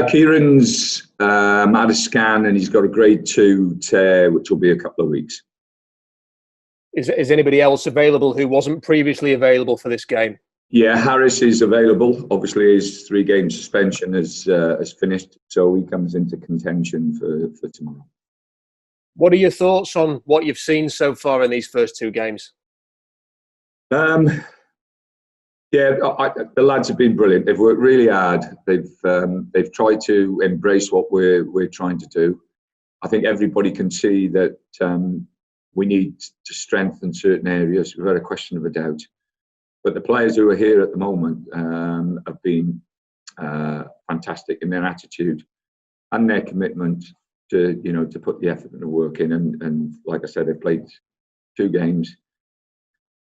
Kieran's had a scan and he's got a grade 2 tear, which will be a couple of weeks. Is anybody else available who wasn't previously available for this game? Yeah, Harris is available. Obviously, his 3-game suspension has finished, so he comes into contention for tomorrow. What are your thoughts on what you've seen so far in these first 2 games? The lads have been brilliant. They've worked really hard. They've tried to embrace what we're trying to do. I think everybody can see that we need to strengthen certain areas without a question of a doubt. But the players who are here at the moment have been fantastic in their attitude and their commitment to put the effort and the work in. And like I said, they've played 2 games,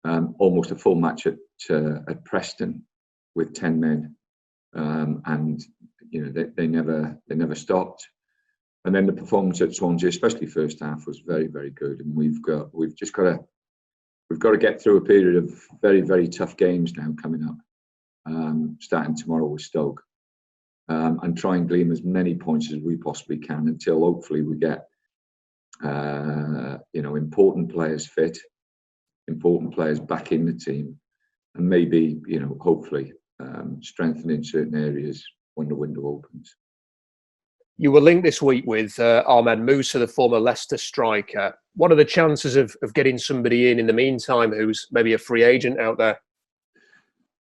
almost a full match at Preston with 10 men, and they never stopped. And then the performance at Swansea, especially first half, was very, very good. And we've got to get through a period of very, very tough games now coming up, starting tomorrow with Stoke, and try and glean as many points as we possibly can until hopefully we get important players fit, important players back in the team, and maybe hopefully strengthening certain areas when the window opens. You were linked this week with Ahmed Musa, the former Leicester striker. What are the chances of getting somebody in the meantime who's maybe a free agent out there?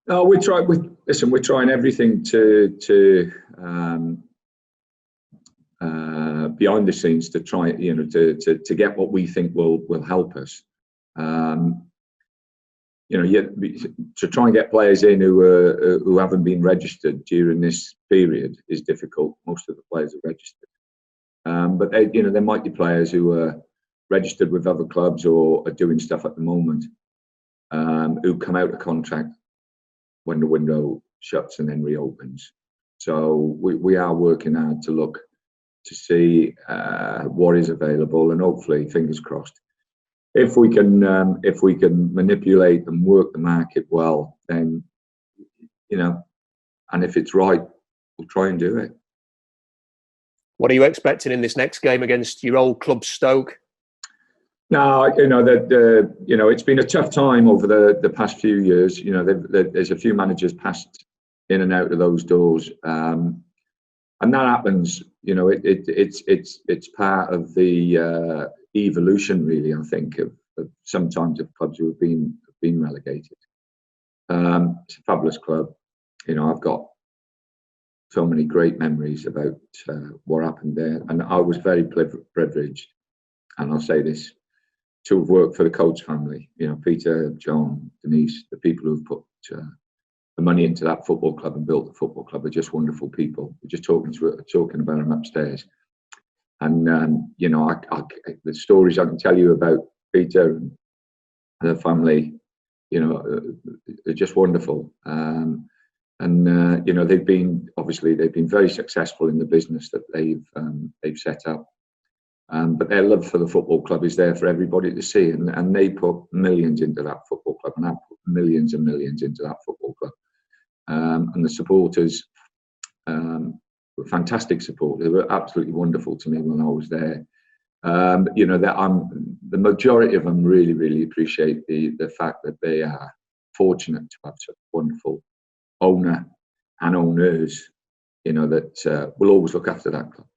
No, we're trying everything to behind the scenes to try to get what we think will help us. To try and get players in who haven't been registered during this period is difficult. Most of the players are registered, but there might be players who are registered with other clubs or are doing stuff at the moment, who come out of contract when the window shuts and then reopens. So we are working hard to look to see what is available, and hopefully, fingers crossed, if we can manipulate and work the market well, then and if it's right, we'll try and do it. What are you expecting in this next game against your old club, Stoke? No, it's been a tough time over the past few years. There's a few managers passed in and out of those doors, and that happens. It's part of the evolution, really. I think of sometimes of clubs who have been relegated. It's a fabulous club. I've got so many great memories about what happened there, and I was very privileged, and I'll say this, to have worked for the Coates family. Peter, John, Denise, the people who've put the money into that football club and built the football club are just wonderful people. We're just talking about them upstairs, and the stories I can tell you about Peter and the family, are just wonderful. They've been very successful in the business that they've set up. But their love for the football club is there for everybody to see, and they put millions into that football club, and I've put millions and millions into that football club. And the supporters were fantastic supporters. They were absolutely wonderful to me when I was there. The majority of them really, really appreciate the fact that they are fortunate to have such a wonderful owner and owners, that will always look after that club.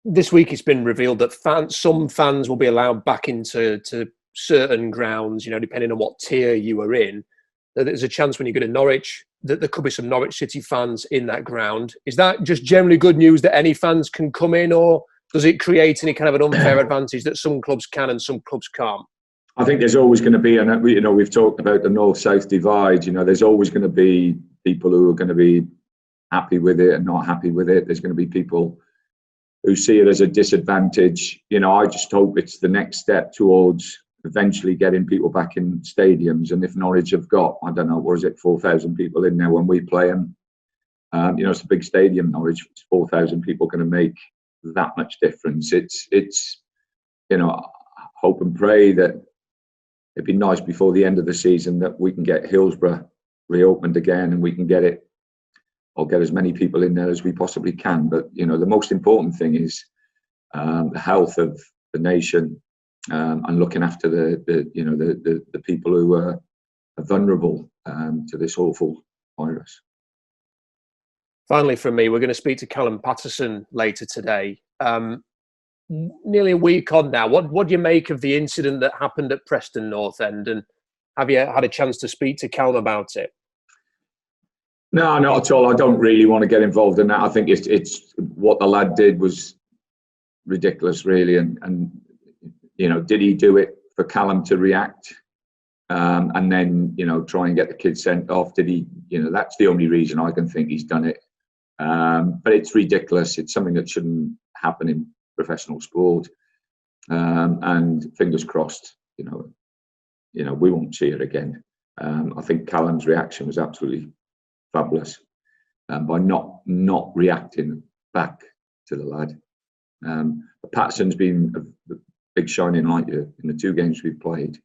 This week it's been revealed that some fans will be allowed back into certain grounds, depending on what tier you are in. That there's a chance when you go to Norwich that there could be some Norwich City fans in that ground. Is that just generally good news that any fans can come in, or does it create any kind of an unfair advantage that some clubs can and some clubs can't? I think there's always going to be, and we've talked about the north-south divide. There's always going to be people who are going to be happy with it and not happy with it. There's going to be people who see it as a disadvantage. I just hope it's the next step towards eventually getting people back in stadiums. And if Norwich have got, 4,000 people in there when we play them, it's a big stadium, Norwich. It's 4,000 people going to make that much difference. It's hope and pray that it'd be nice before the end of the season that we can get Hillsborough reopened again, and we can get it or get as many people in there as we possibly can. But the most important thing is the health of the nation, and looking after the people who are vulnerable to this awful virus. Finally, from me, we're going to speak to Callum Paterson later today. Nearly a week on now. What do you make of the incident that happened at Preston North End, and have you had a chance to speak to Callum about it? No, not at all. I don't really want to get involved in that. I think it's what the lad did was ridiculous, really. And did he do it for Callum to react and then try and get the kid sent off? Did he? That's the only reason I can think he's done it. But it's ridiculous. It's something that shouldn't happen in professional sport. And fingers crossed, we won't see it again. I think Callum's reaction was absolutely fabulous by not reacting back to the lad. Paterson's been a big shining light here in the 2 games we've played.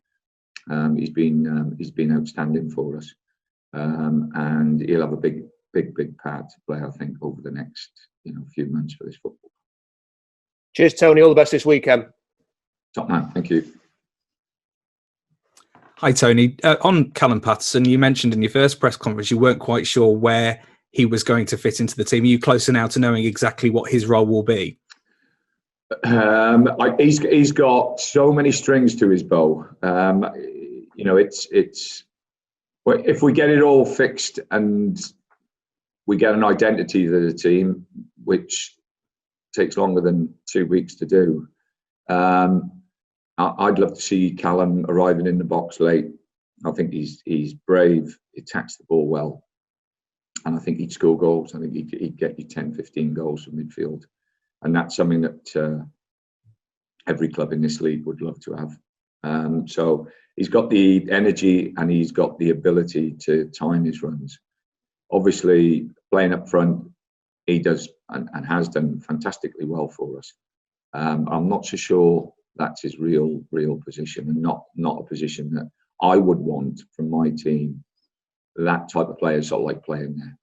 He's been outstanding for us, and he'll have a big part to play, I think, over the next few months for this football. Cheers, Tony. All the best this weekend. Top man, thank you. Hi, Tony. On Callum Paterson, you mentioned in your first press conference you weren't quite sure where he was going to fit into the team. Are you closer now to knowing exactly what his role will be? He's got so many strings to his bow. It's if we get it all fixed and we get an identity to the team, which takes longer than 2 weeks to do. I'd love to see Callum arriving in the box late. I think he's brave. He attacks the ball well, and I think he'd score goals. I think he'd get you 10, 15 goals from midfield, and that's something that every club in this league would love to have. So he's got the energy and he's got the ability to time his runs. Obviously, playing up front, he does and has done fantastically well for us. I'm not so sure that's his real position, and not a position that I would want from my team. That type of player sort of like playing there.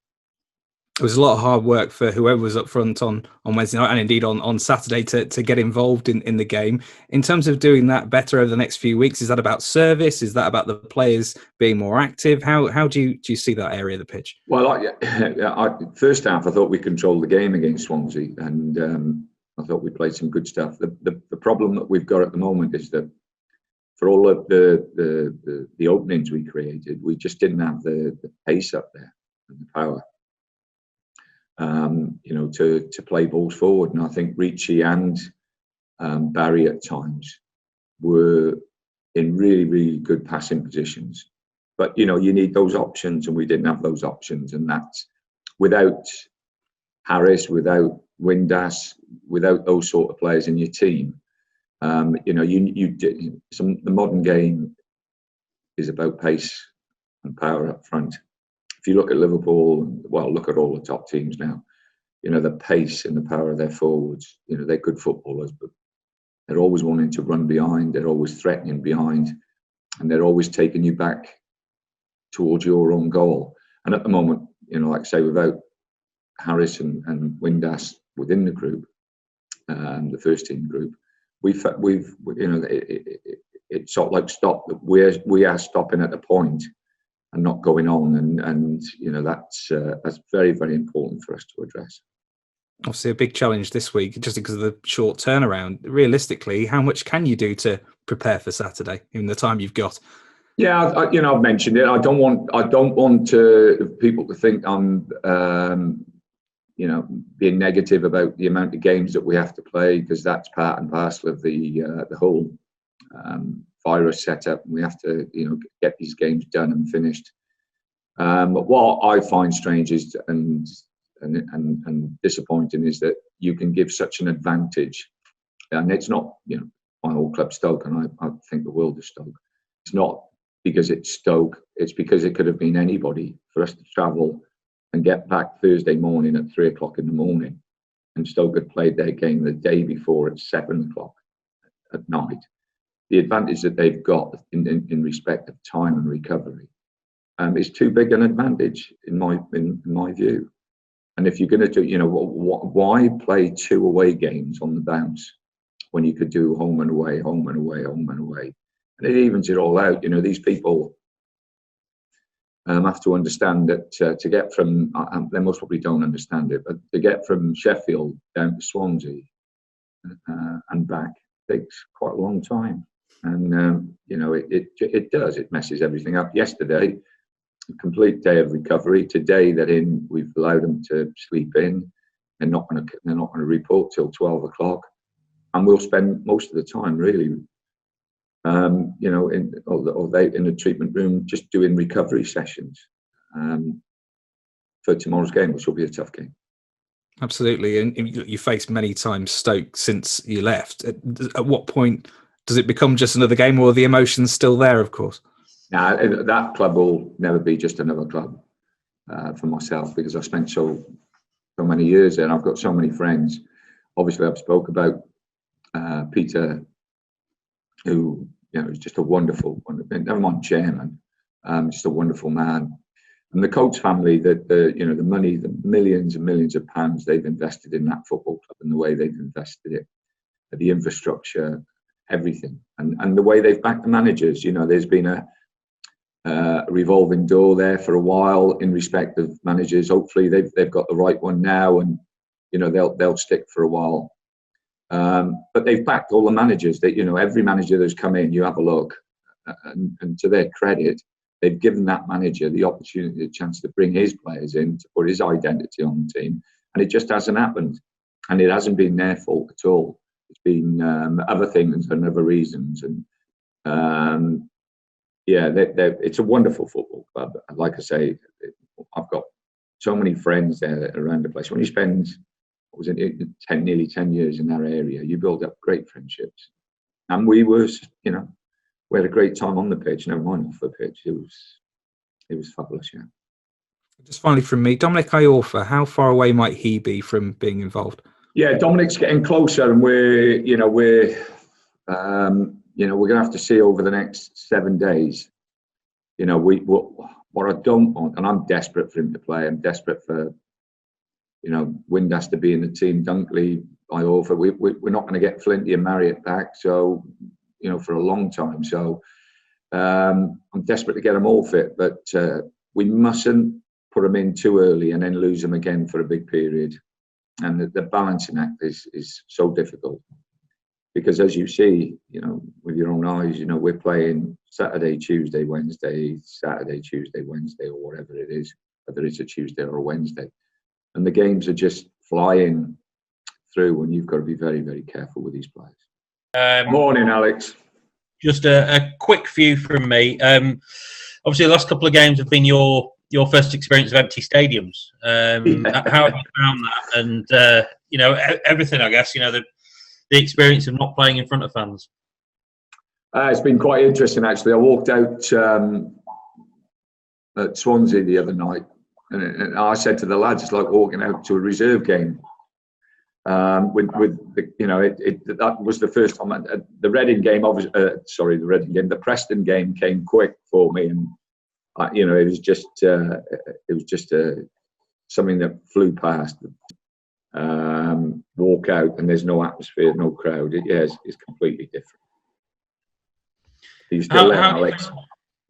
It was a lot of hard work for whoever was up front on Wednesday night and indeed on Saturday to get involved in the game. In terms of doing that better over the next few weeks, is that about service? Is that about the players being more active? How do you see that area of the pitch? Well, first half I thought we controlled the game against Swansea, and I thought we played some good stuff. The problem that we've got at the moment is that for all of the openings we created, we just didn't have the pace up there and the power. To play balls forward. And I think Ricci and Barry at times were in really, really good passing positions. But, you need those options, and we didn't have those options. And that's without Harris, without Windass, without those sort of players in your team. The modern game is about pace and power up front. If you look at Liverpool, well, look at all the top teams now, the pace and the power of their forwards, they're good footballers, but they're always wanting to run behind, they're always threatening behind, and they're always taking you back towards your own goal. And at the moment, like I say, without Harris and Windass within the group, the first team group, we've it's sort of like stopped. We are stopping at a point and not going on, and that's very, very important for us to address. Obviously, a big challenge this week, just because of the short turnaround. Realistically, how much can you do to prepare for Saturday in the time you've got? Yeah, I've mentioned it. I don't want people to think I'm, being negative about the amount of games that we have to play, because that's part and parcel of the whole virus setup. We have to, get these games done and finished. But what I find strange is and disappointing is that you can give such an advantage, and it's not, my old club Stoke, and I think the world of Stoke. It's not because it's Stoke; it's because it could have been anybody. For us to travel and get back Thursday morning at 3 o'clock in the morning, and Stoke had played their game the day before at 7 o'clock at night. The advantage that they've got in respect of time and recovery is too big an advantage in my view. And if you're going to do, why play 2 away games on the bounce when you could do home and away, home and away, home and away? And it evens it all out. These people have to understand that to get from, they most probably don't understand it, but to get from Sheffield down to Swansea and back takes quite a long time. And, it does. It messes everything up. Yesterday, a complete day of recovery. Today, we've allowed them to sleep in. They're not going to report till 12 o'clock, and we'll spend most of the time really, in the treatment room, just doing recovery sessions for tomorrow's game, which will be a tough game. Absolutely, and you faced many times Stoke since you left. At what point does it become just another game, or are the emotions still there? Of course. Now, that club will never be just another club for myself, because I spent so many years there, and I've got so many friends. Obviously, I've spoke about Peter, who is just a wonderful, never mind chairman, just a wonderful man. And the Coates family, the money, the millions and millions of pounds they've invested in that football club, and the way they've invested it, the infrastructure, everything, and the way they've backed the managers. There's been a revolving door there for a while in respect of managers. Hopefully they've got the right one now, and they'll stick for a while. But they've backed all the managers. Every manager that's come in, you have a look, and to their credit, they've given that manager the opportunity, the chance to bring his players in, to put his identity on the team, and it just hasn't happened. And it hasn't been their fault at all. It's been other things and other reasons. And it's a wonderful football club. Like I say, I've got so many friends there around the place. When you spend, nearly 10 years in that area, you build up great friendships. And we had a great time on the pitch, never mind off the pitch. It was fabulous, yeah. Just finally from me, Dominic Iorfa, how far away might he be from being involved? Yeah, Dominic's getting closer, and we're going to have to see over the next 7 days. What I don't want, and I'm desperate for him to play. I'm desperate for, Windass to be in the team. Dunkley, Iorfa. We're not going to get Flinty and Marriott back, so for a long time. So I'm desperate to get them all fit, but we mustn't put them in too early and then lose them again for a big period. And the balancing act is so difficult, because as you see, with your own eyes, we're playing Saturday, Tuesday, Wednesday, Saturday, Tuesday, Wednesday, or whatever it is, whether it's a Tuesday or a Wednesday. And the games are just flying through, and you've got to be very, very careful with these players. Morning, Alex. Just a quick few from me. Obviously, the last couple of games have been your first experience of empty stadiums. How have you found that? And everything, I guess. The experience of not playing in front of fans. It's been quite interesting, actually. I walked out at Swansea the other night, and I said to the lads, it's like walking out to a reserve game. That was the first time. The Reading game, the Preston game came quick for me, and it was just something that flew past. Walk out and there's no atmosphere, no crowd. It's completely different. Are you still there, Alex?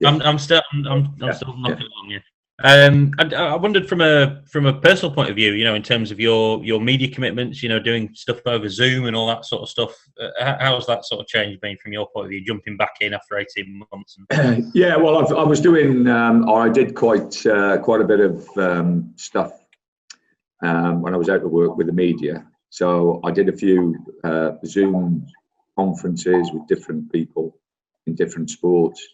Yeah. I'm still knocking along. Yeah. I wondered from a personal point of view, in terms of your media commitments, doing stuff over Zoom and all that sort of stuff. How has that sort of change been from your point of view, jumping back in after 18 months? Yeah, well, I was doing, or I did quite a bit of stuff when I was out of work with the media. So I did a few Zoom conferences with different people in different sports.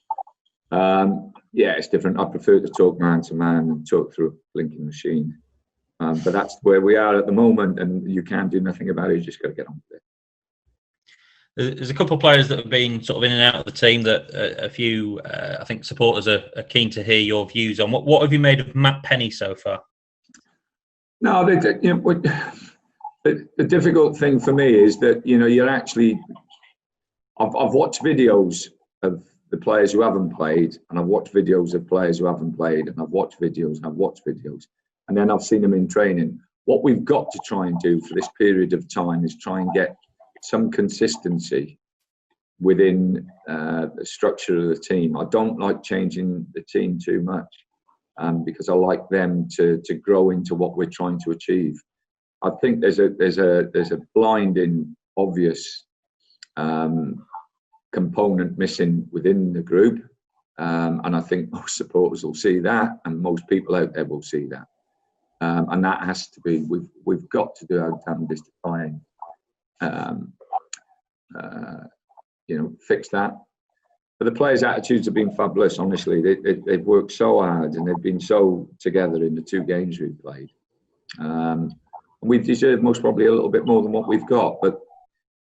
It's different. I prefer to talk man to man and talk through a blinking machine. But that's where we are at the moment, and you can't do nothing about it. You just got to get on with it. There's a couple of players that have been sort of in and out of the team that a few, I think, supporters are keen to hear your views on. What have you made of Matt Penny so far? No, the difficult thing for me is that you're actually. I've watched videos of the players who haven't played, and I've watched videos of players who haven't played, and I've watched videos and I've watched videos, and then I've seen them in training. What we've got to try and do for this period of time is try and get some consistency within the structure of the team. I don't like changing the team too much because I like them to grow into what we're trying to achieve. I think there's a blinding, obvious component missing within the group, and I think most supporters will see that, and most people out there will see that, and that has to be. We've got to do our damnedest to try and fix that. But the players' attitudes have been fabulous. Honestly, they've worked so hard and they've been so together in the 2 games we've played. We've deserved most probably a little bit more than what we've got. But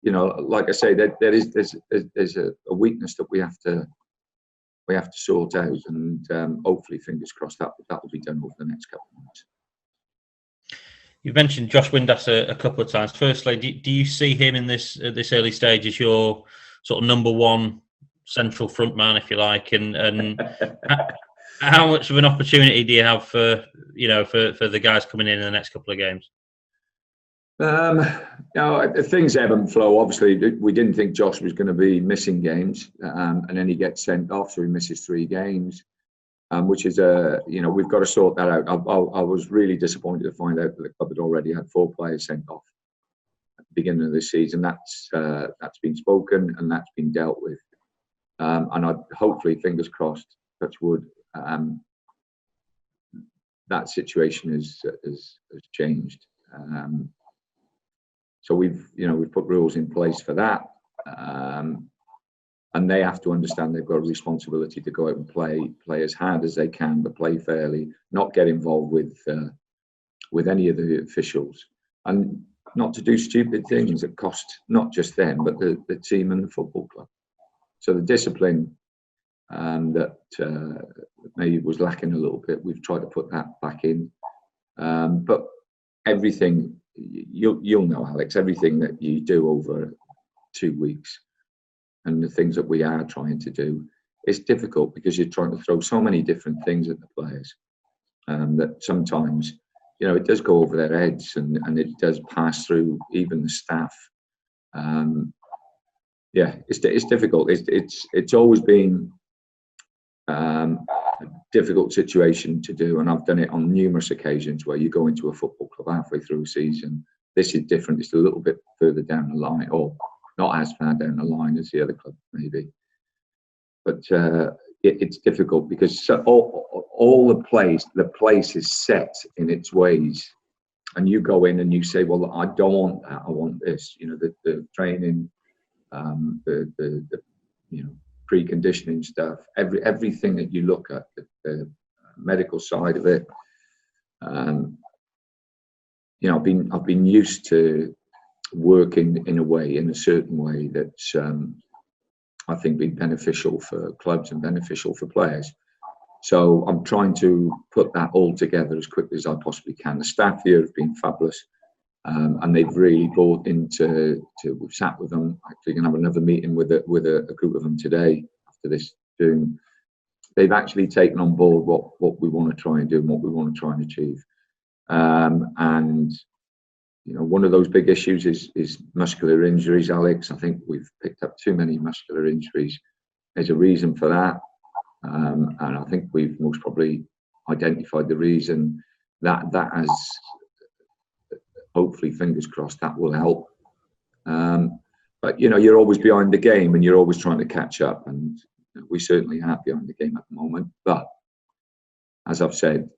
like I say, there's a weakness that we have to sort out, and hopefully, fingers crossed, that will be done over the next couple of months. You've mentioned Josh Windass a couple of times. Firstly, do you see him in this early stage as your sort of number one central front man, if you like, and how much of an opportunity do you have for the guys coming in the next couple of games? Things ebb and flow. Obviously, we didn't think Josh was going to be missing games, and then he gets sent off, so he misses 3 games. Which is we've got to sort that out. I was really disappointed to find out that the club had already had 4 players sent off at the beginning of the season. That's been spoken and that's been dealt with, and I'd hopefully, fingers crossed, touch wood, that situation has changed. So we've put rules in place for that. And they have to understand they've got a responsibility to go out and play as hard as they can, but play fairly, not get involved with any of the officials, and not to do stupid things that cost not just them, but the team and the football club. So the discipline that maybe was lacking a little bit, we've tried to put that back in. But everything, you'll know, Alex, everything that you do over 2 weeks, and the things that we are trying to do, it's difficult because you're trying to throw so many different things at the players, that sometimes, it does go over their heads, and it does pass through even the staff. It's difficult. It's always been a difficult situation to do, and I've done it on numerous occasions where you go into a football club halfway through a season. This is different. It's a little bit further down the line, or not as far down the line as the other club, maybe. But it's difficult because all the place is set in its ways, and you go in and you say, "Well, I don't want that. I want this." The training, the preconditioning stuff, everything that you look at, the medical side of it. I've been used to working in a certain way that's I think been beneficial for clubs and beneficial for players. So I'm trying to put that all together as quickly as I possibly can. The staff here have been fabulous, and they've really bought into. We've sat with them. Actually, going to have another meeting with a group of them today after this Zoom. They've actually taken on board what we want to try and do and what we want to try and achieve. And one of those big issues is muscular injuries, Alex. I think we've picked up too many muscular injuries. There's a reason for that. And I think we've most probably identified the reason. That has, hopefully, fingers crossed, that will help. But you're always behind the game, and you're always trying to catch up, and we certainly are behind the game at the moment. But as I've said,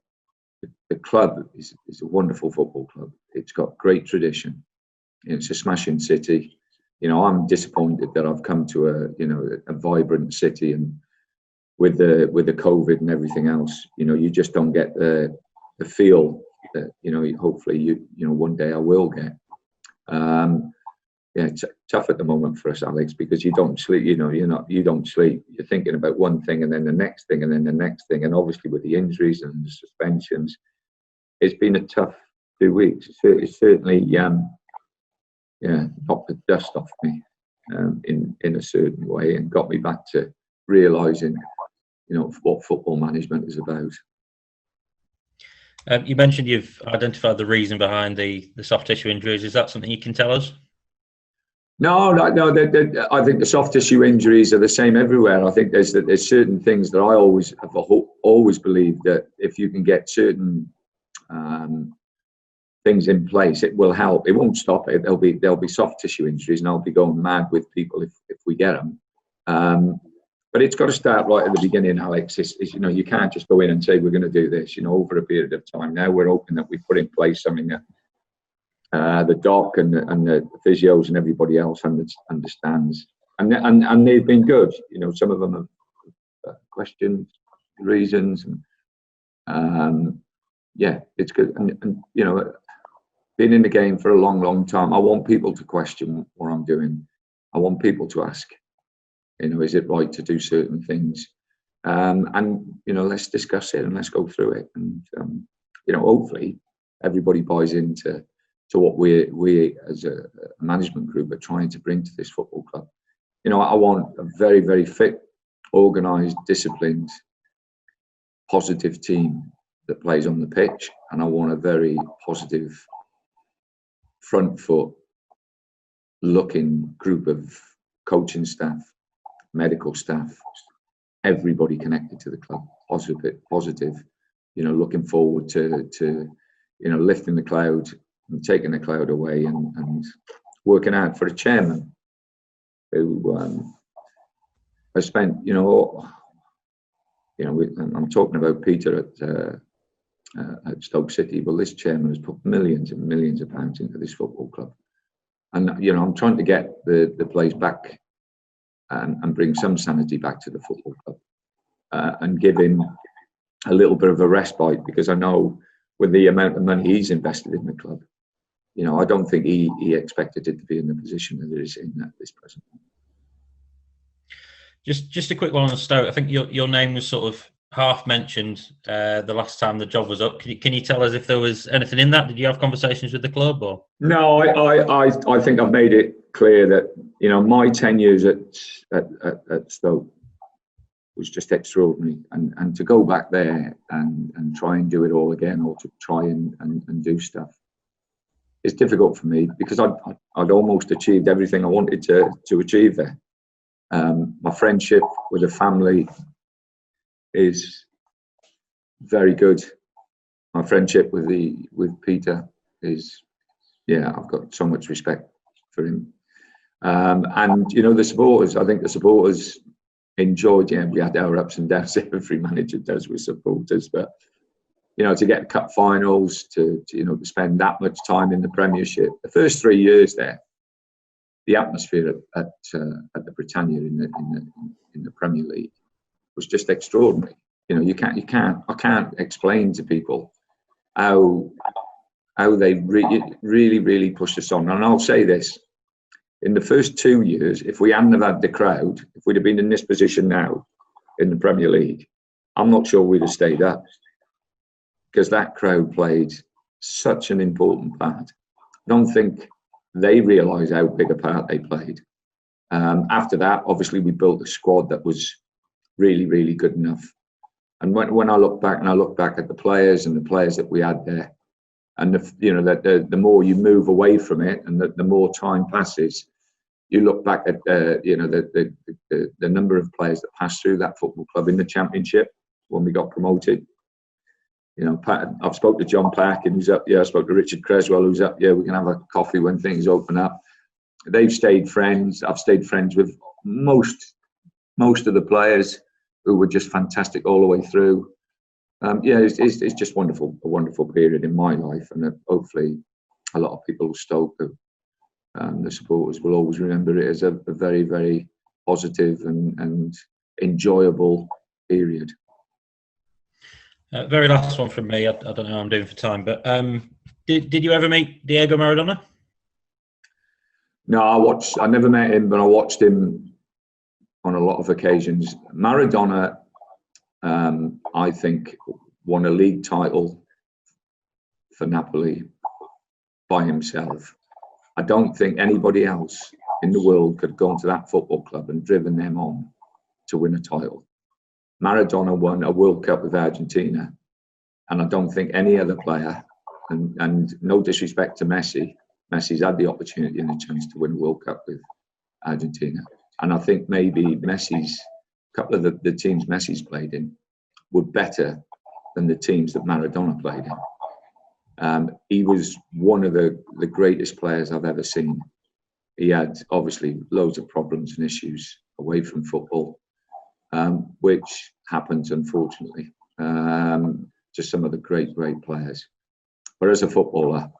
the club is a wonderful football club. It's got great tradition. It's a smashing city. I'm disappointed that I've come to a vibrant city, and with the COVID and everything else, you just don't get the feel that hopefully one day I will get. It's tough at the moment for us, Alex, because you don't sleep. You don't sleep. You're thinking about one thing and then the next thing and then the next thing, and obviously with the injuries and the suspensions, it's been a tough 2 weeks. It's certainly knocked the dust off me in a certain way, and got me back to realising what football management is about. You mentioned you've identified the reason behind the soft tissue injuries. Is that something you can tell us? No. I think the soft tissue injuries are the same everywhere. I think there's certain things that I always believe that if you can get certain things in place, it will help. It won't stop it. There'll be soft tissue injuries, and I'll be going mad with people if we get them. But it's got to start right at the beginning, Alex. You can't just go in and say we're going to do this. Over a period of time. Now we're hoping that we put in place something that the doc and the physios and everybody else understands, and they've been good. Some of them have questioned reasons, and it's good. And being in the game for a long time, I want people to question what I'm doing. I want people to ask, is it right to do certain things? And let's discuss it and let's go through it. And hopefully everybody buys into what we as a management group are trying to bring to this football club. I want a very, very fit, organised, disciplined, positive team that plays on the pitch, and I want a very positive, front foot looking group of coaching staff, medical staff, everybody connected to the club, positive, looking forward to lifting the cloud and taking the cloud away, and working out for a chairman who I spent, I'm talking about Peter at Stoke City, but this chairman has put millions and millions of pounds into this football club, and I'm trying to get the place back and bring some sanity back to the football club, and give him a little bit of a respite, because I know with the amount of money he's invested in the club, I don't think he expected it to be in the position that it is in at this present moment. Just a quick one on Stoke. I think your name was sort of half mentioned the last time the job was up. Can you tell us if there was anything in that? Did you have conversations with the club, or? No, I think I've made it clear that my 10 years at Stoke was just extraordinary, and to go back there and try and do it all again, or to try and do stuff, is difficult for me, because I'd almost achieved everything I wanted to achieve there. My friendship with the family is very good. My friendship with Peter is, I've got so much respect for him. And the supporters, I think the supporters enjoyed. We had our ups and downs. Every manager does with supporters, but to get cup finals, to spend that much time in the Premiership, the first 3 years there, the atmosphere at the Britannia in the Premier League was just extraordinary. I can't explain to people how they really pushed us on. And I'll say this: in the first 2 years, if we hadn't have had the crowd, if we'd have been in this position now in the Premier League, I'm not sure we'd have stayed up, because that crowd played such an important part. I don't think they realised how big a part they played. After that, obviously, we built a squad that was really, really good enough. And when I look back at the players that we had there, and the more you move away from it, and the more time passes, you look back at the number of players that passed through that football club in the Championship when we got promoted. I've spoke to John Parkin, who's up. I spoke to Richard Creswell, who's up. We can have a coffee when things open up. They've stayed friends. I've stayed friends with most of the players, who were just fantastic all the way through. It's just wonderful, a wonderful period in my life, and hopefully a lot of people Stoke, the supporters, will always remember it as a very, very positive and enjoyable period. Very last one from me. I don't know how I'm doing for time, but did you ever meet Diego Maradona? No, I never met him, but I watched him on a lot of occasions. Maradona, I think, won a league title for Napoli by himself. I don't think anybody else in the world could have gone to that football club and driven them on to win a title. Maradona won a World Cup with Argentina And I don't think any other player, and no disrespect to Messi, Messi's had the opportunity and the chance to win a World Cup with Argentina. And I think maybe a couple of the teams Messi's played in were better than the teams that Maradona played in. He was one of the greatest players I've ever seen. He had obviously loads of problems and issues away from football, which happens unfortunately to some of the great players. But as a footballer,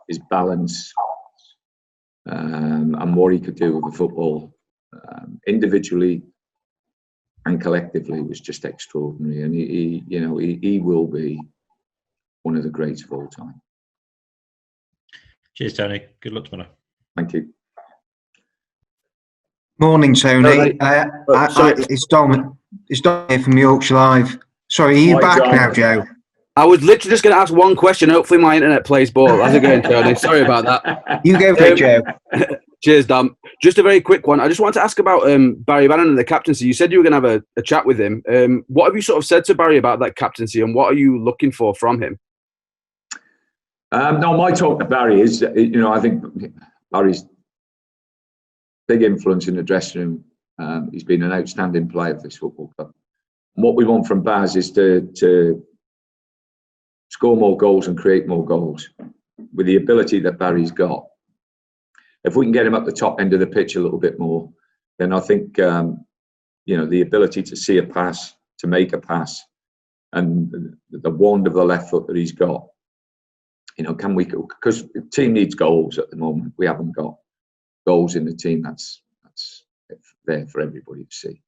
his balance and what he could do with the football individually and collectively was just extraordinary. And he will be one of the greats of all time. Cheers, Tony. Good luck tomorrow. Thank you. Morning, Tony. Sorry. It's Dom. It's Dom here from Yorkshire Live. Sorry, are you Hi, back Dom. now, Joe? I was literally just going to ask one question. Hopefully my internet plays ball. How's it going, Tony? Sorry about that. You go for it, Joe. Cheers, Dom. Just a very quick one. I just wanted to ask about Barry Bannan and the captaincy. You said you were going to have a chat with him. What have you sort of said to Barry about that captaincy, and what are you looking for from him? No, my talk to Barry is, I think Barry's big influence in the dressing room. He's been an outstanding player for this football club. And what we want from Baz is to score more goals and create more goals with the ability that Barry's got. If we can get him up the top end of the pitch a little bit more, then I think, the ability to see a pass, to make a pass, and the wand of the left foot that he's got, can we, because the team needs goals at the moment. We haven't got goals in the team. That's there for everybody to see.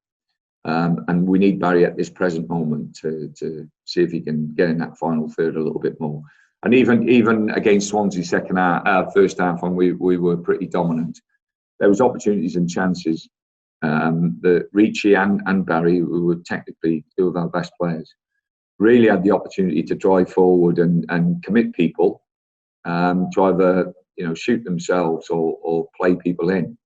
And we need Barry at this present moment to see if he can get in that final third a little bit more. And even against Swansea first half, when we were pretty dominant, there was opportunities and chances that Ricci and Barry, who were technically two of our best players, really had the opportunity to drive forward and commit people to either shoot themselves or play people in.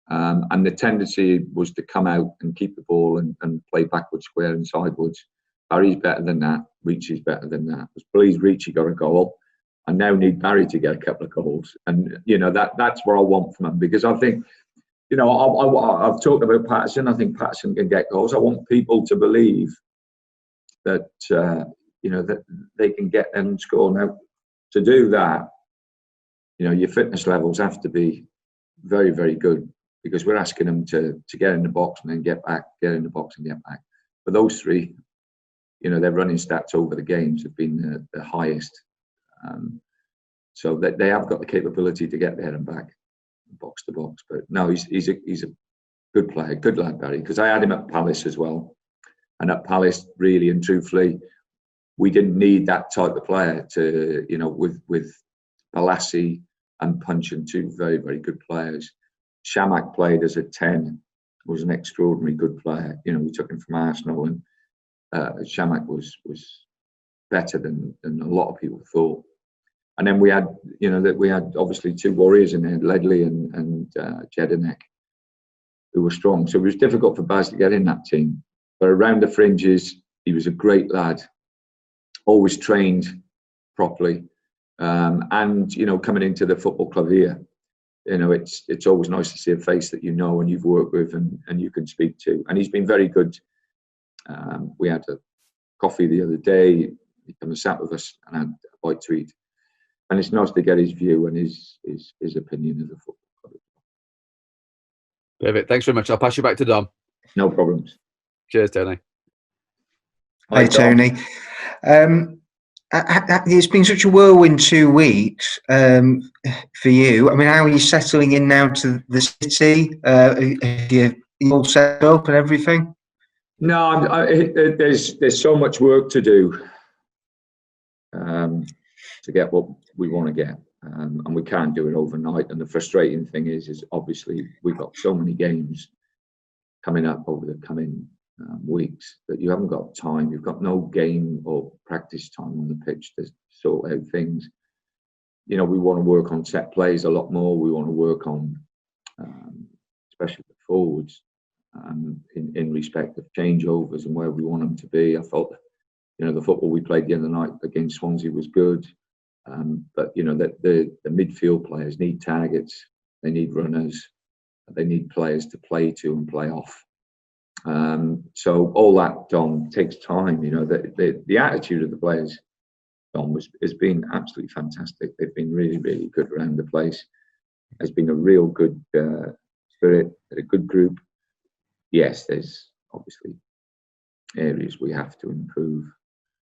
And the tendency was to come out and keep the ball and play backwards, square and sideways. Barry's better than that. Ricci's better than that. I was pleased Ricci got a goal. I now need Barry to get a couple of goals. And, that's what I want from him, because I think, I've talked about Paterson. I think Paterson can get goals. I want people to believe that, that they can get and score. Now, to do that, your fitness levels have to be very, very good, because we're asking them to get in the box and then get back, get in the box and get back. But those three, their running stats over the games have been the highest. So they have got the capability to get there and back, box to box. But no, he's a good player, good lad, Barry, because I had him at Palace as well. And at Palace, really and truthfully, we didn't need that type of player to, with Balassi and Punchin, two very, very good players. Shamak played as a 10, was an extraordinary good player. We took him from Arsenal, and Shamak was better than a lot of people thought. And then we had, obviously two warriors in there, Ledley and Jedinek, who were strong. So it was difficult for Baz to get in that team. But around the fringes, he was a great lad, always trained properly. And, coming into the football club here, it's always nice to see a face that and you've worked with and you can speak to. And he's been very good. We had a coffee the other day. He came and sat with us and had a bite to eat. And it's nice to get his view and his opinion of the football club. Perfect. Thanks very much. I'll pass you back to Dom. No problems. Cheers, Tony. Hi, Tony. It's been such a whirlwind 2 weeks for you. I mean, how are you settling in now to the city? Are you all set up and everything? No, there's so much work to do to get what we want to get, and we can't do it overnight. And the frustrating thing is obviously we've got so many games coming up over the coming weeks that you haven't got time. You've got no game or practice time on the pitch to sort out things. We want to work on set plays a lot more. We want to work on, especially the forwards, in respect of changeovers and where we want them to be. I felt the football we played the other night against Swansea was good. But the midfield players need targets. They need runners. They need players to play to and play off. So all that, Dom, takes time. The attitude of the players, Dom, has been absolutely fantastic. They've been really, really good around the place. There's been a real good spirit, a good group. Yes, there's obviously areas we have to improve,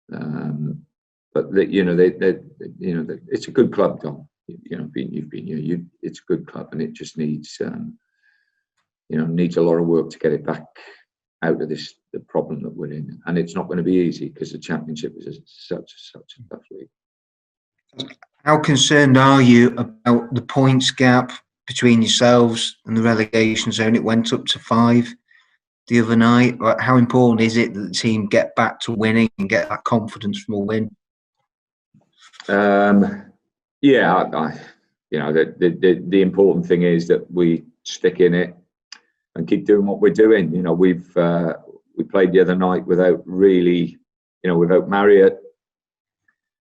but it's a good club, Dom. You've been here. It's a good club, and it just needs needs a lot of work to get it back out of the problem that we're in. And it's not going to be easy because the Championship is such a tough league. How concerned are you about the points gap between yourselves and the relegation zone? It went up to 5 the other night. How important is it that the team get back to winning and get that confidence from a win? The important thing is that we stick in it and keep doing what we're doing. We played the other night without really, without Marriott,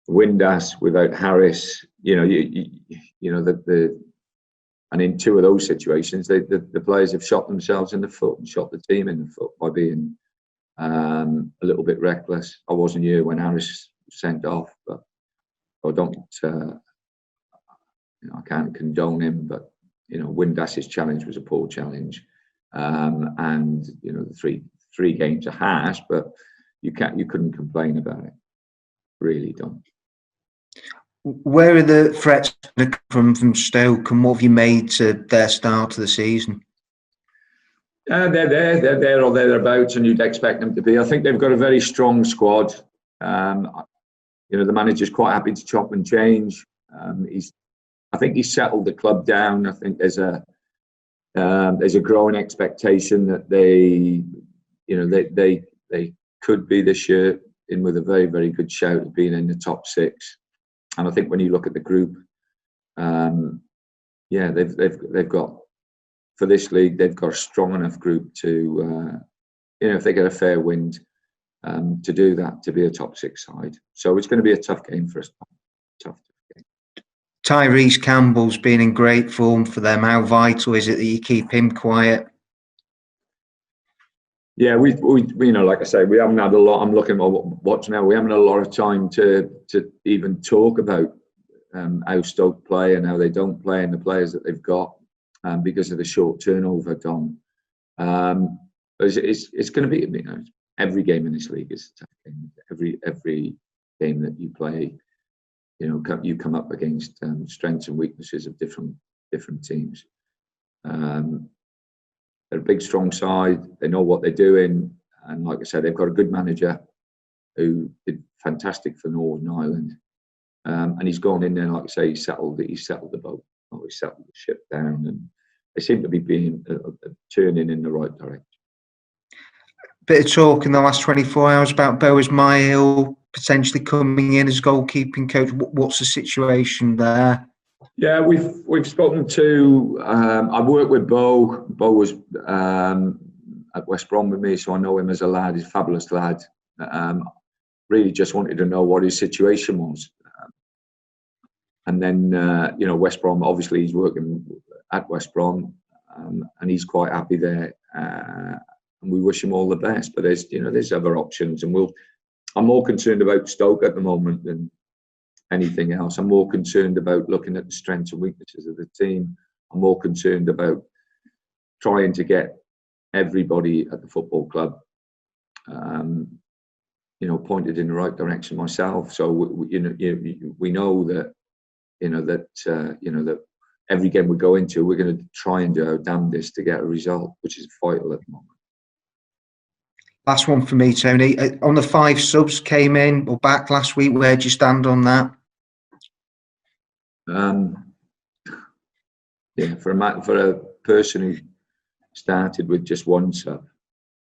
Windass, without Harris. And in 2 of those situations, the players have shot themselves in the foot and shot the team in the foot by being a little bit reckless. I wasn't here when Harris was sent off, but I don't. I can't condone him, but Windass's challenge was a poor challenge. And the three games are harsh, but you couldn't complain about it. Really don't. Where are the threats from Stoke, and what have you made to their start to the season? They're there or thereabouts, and you'd expect them to be. I think they've got a very strong squad. The manager's quite happy to chop and change. I think he's settled the club down. I think there's a growing expectation that they could be this year in with a very, very good shout of being in the top 6. And I think when you look at the group, they've got, for this league, they've got a strong enough group to, if they get a fair wind, to do that, to be a top 6 side. So it's going to be a tough game for us. Tough game. Tyrese Campbell's been in great form for them. How vital is it that you keep him quiet? Yeah, we like I say, we haven't had a lot. I'm looking at my watch now. We haven't had a lot of time to even talk about how Stoke play and how they don't play and the players that they've got because of the short turnover, Dom. It's going to be, every game in this league is a tough game. Every game that you play, you come up against strengths and weaknesses of different teams. They're a big, strong side. They know what they're doing, and like I said, they've got a good manager who did fantastic for Northern Ireland. And he's gone in there, like I say, he settled the boat, he settled the ship down, and they seem to be turning in the right direction. Bit of talk in the last 24 hours about Boaz Myhill potentially coming in as goalkeeping coach. What's the situation there? Yeah, we've spoken to. I've worked with Bo. Bo was at West Brom with me, so I know him as a lad. He's a fabulous lad. Really just wanted to know what his situation was. And then, West Brom, obviously he's working at West Brom, and he's quite happy there. And we wish him all the best. But there's other options, and I'm more concerned about Stoke at the moment than anything else. I'm more concerned about looking at the strengths and weaknesses of the team. I'm more concerned about trying to get everybody at the football club, pointed in the right direction myself. So we know that, that every game we go into, we're going to try and do our damnedest to get a result, which is vital at the moment. Last one for me, Tony. On the 5 subs came in or back last week, where do you stand on that? For a person who started with just 1 sub,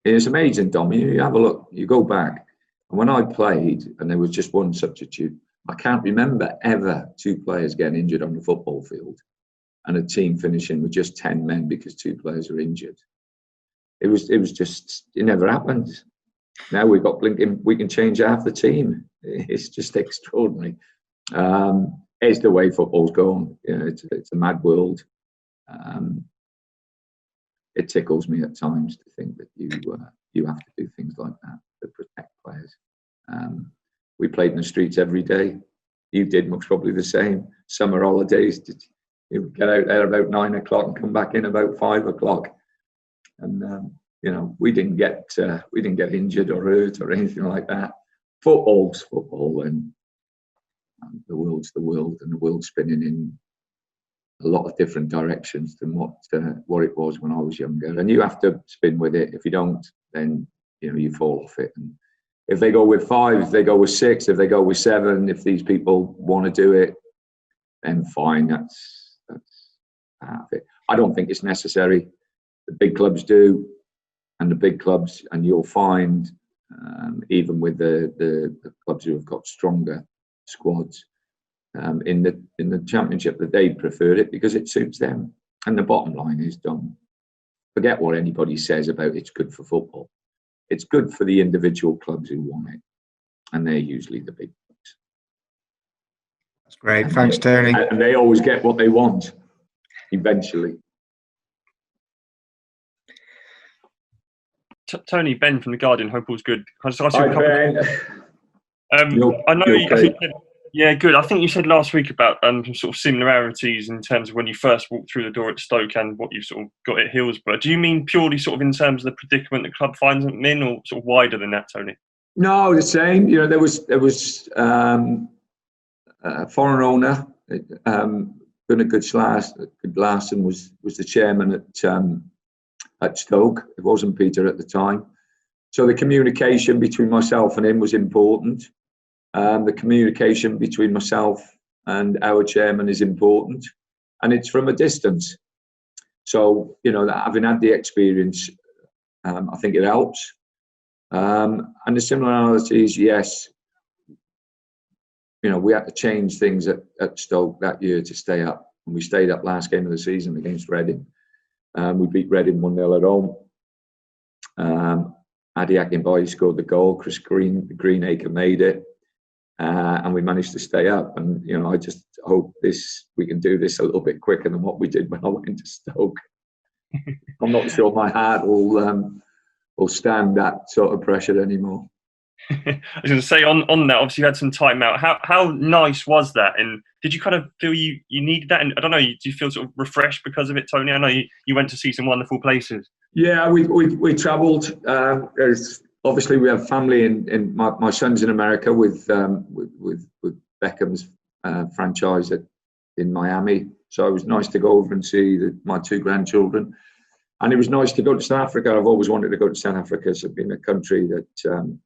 it's amazing, Dom. You have a look, you go back, and when I played and there was just 1 substitute, I can't remember ever 2 players getting injured on the football field and a team finishing with just 10 men because 2 players are injured. It never happened. Now we've got blinking, we can change half the team. It's just extraordinary. It's the way football's going. You know, it's a mad world. It tickles me at times to think that you have to do things like that to protect players. We played in the streets every day. You did most probably the same. Summer holidays, you would get out there about 9 o'clock and come back in about 5 o'clock. And you know, we didn't get injured or hurt or anything like that. Football's football, and the world's the world, and the world's spinning in a lot of different directions than what it was when I was younger. And you have to spin with it. If you don't, then you know you fall off it. And if they go with 5, if they go with 6, if they go with 7, if these people want to do it, then fine. That's part of it. I don't think it's necessary. The big clubs do, and the big clubs, and you'll find even with the clubs who have got stronger squads in the Championship, that they prefer it because it suits them. And the bottom line is, don't forget what anybody says about it's good for football. It's good for the individual clubs who want it, and they're usually the big clubs. That's great. Thanks, Tony. And they always get what they want eventually. Tony, Ben from The Guardian, hope all's good. Can I just ask you Hi, a couple Ben. I know you're okay. yeah, good. I think you said last week about some sort of similarities in terms of when you first walked through the door at Stoke and what you sort of got at Hillsborough. Do you mean purely sort of in terms of the predicament the club finds them in, or sort of wider than that, Tony? No, the same. You know, there was a foreign owner. Gunnar Gudlason was the chairman at Stoke. It wasn't Peter at the time. So the communication between myself and him was important. The communication between myself and our chairman is important, and it's from a distance. So, you know, having had the experience, I think it helps. And the similarities, yes. You know, we had to change things at Stoke that year to stay up, and we stayed up last game of the season against Reading. We beat Reading 1-0 at home. Adi Akinbaye scored the goal. Chris Greenacre made it. And we managed to stay up. And, you know, I just hope we can do this a little bit quicker than what we did when I went into Stoke. I'm not sure my heart will stand that sort of pressure anymore. I was going to say on that, obviously you had some time out. How nice was that? And did you kind of feel you needed that? And I don't know, do you feel sort of refreshed because of it, Tony? I know you went to see some wonderful places. Yeah, we travelled. Obviously, we have family in my son's in America with Beckham's franchise in Miami. So it was nice to go over and see my 2 grandchildren. And it was nice to go to South Africa. I've always wanted to go to South Africa. It's been a country that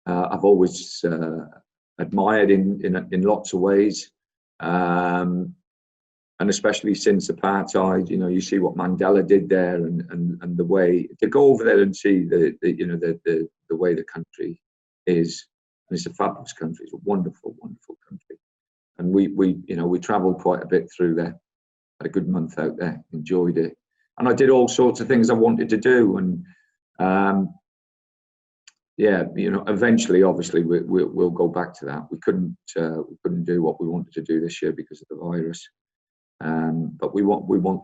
I've always admired in lots of ways. And especially since apartheid, you know, you see what Mandela did there, and the way to go over there and see the way the country is. And it's a fabulous country. It's a wonderful, wonderful country. And we travelled quite a bit through there. Had a good month out there. Enjoyed it. And I did all sorts of things I wanted to do. And yeah, you know, eventually, obviously, we'll go back to that. We couldn't do what we wanted to do this year because of the virus. But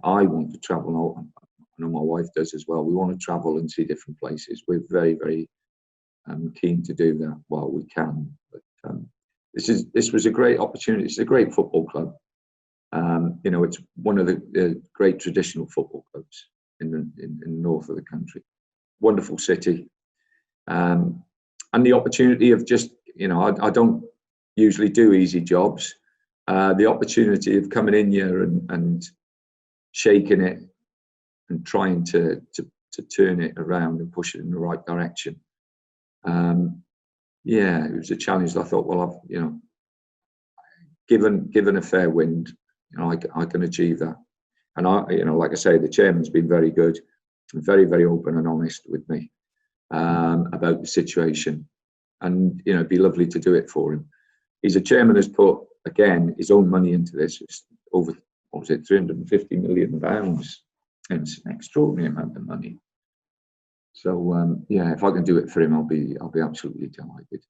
I want to travel. I know my wife does as well. We want to travel and see different places. We're very, very keen to do that while we can. But this was a great opportunity. It's a great football club. You know, it's one of the great traditional football clubs in the north of the country. Wonderful city. And the opportunity of just, you know, I don't usually do easy jobs. The opportunity of coming in here and shaking it and trying to turn it around and push it in the right direction. Yeah, it was a challenge. I thought, well, I've, you know, given a fair wind, you know, I can achieve that. And you know, like I say, the chairman's been very good, very, very open and honest with me about the situation. And, you know, it'd be lovely to do it for him. He's a chairman who's put, again, his own money into this. It's over, what was it, £350 million. And it's an extraordinary amount of money. So yeah, if I can do it for him, I'll be absolutely delighted.